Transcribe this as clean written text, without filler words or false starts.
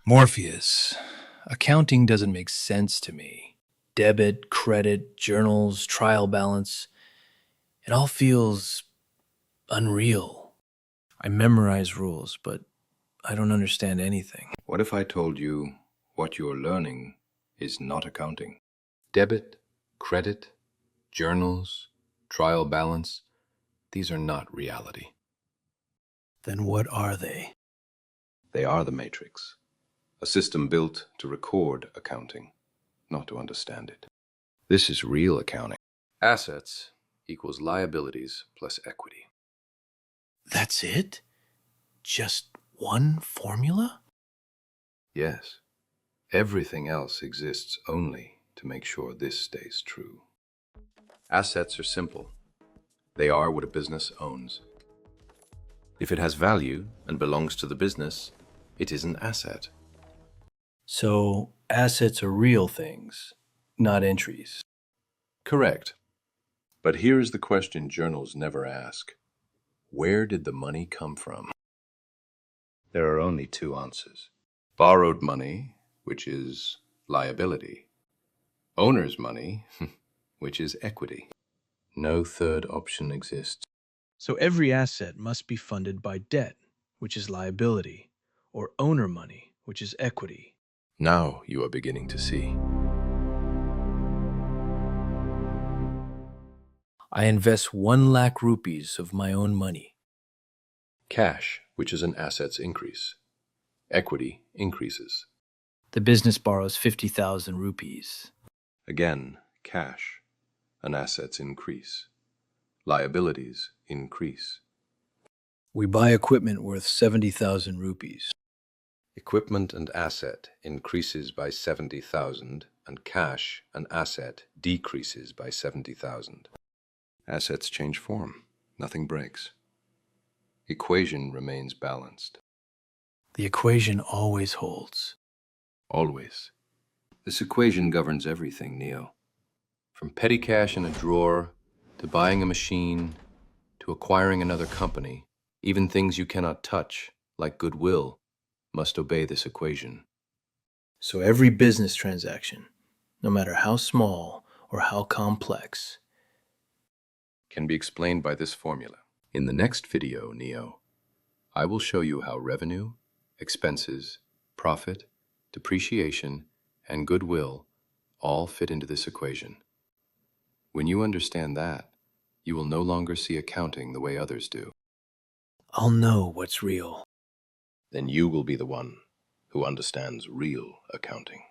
Morpheus. Accounting doesn't make sense to me. Debit, credit, journals, trial balance. It all feels unreal. I memorize rules, but I don't understand anything. What if I told you what you're learning is not accounting? Debit, credit, journals, trial balance, these are not reality. Then what are they? They are the matrix, a system built to record accounting, not to understand it. This is real accounting. Assets equals liabilities plus equity. That's it? Just one formula? Yes, everything else exists only to make sure this stays true. Assets are simple. They are what a business owns. If it has value and belongs to the business, it is an asset. So assets are real things, not entries. Correct. But here is the question journals never ask. Where did the money come from? There are only two answers. Borrowed money, which is liability. Owner's money, which is equity. No third option exists. So every asset must be funded by debt, which is liability, or owner money, which is equity. Now you are beginning to see. I invest 1 lakh rupees of my own money. Cash, which is an asset's increase. Equity increases. The business borrows 50,000 rupees. Again, cash, an asset's increase. Liabilities increase. We buy equipment worth 70,000 rupees. Equipment and asset increases by 70,000 and cash and asset decreases by 70,000. Assets change form. Nothing breaks. Equation remains balanced. The equation always holds. Always. This equation governs everything, Neo. From petty cash in a drawer, to buying a machine, to acquiring another company, even things you cannot touch, like goodwill, must obey this equation. So every business transaction, no matter how small or how complex, can be explained by this formula. In the next video, Neo, I will show you how revenue, expenses, profit, depreciation, and goodwill all fit into this equation. When you understand that, you will no longer see accounting the way others do. I'll know what's real. Then you will be the one who understands real accounting.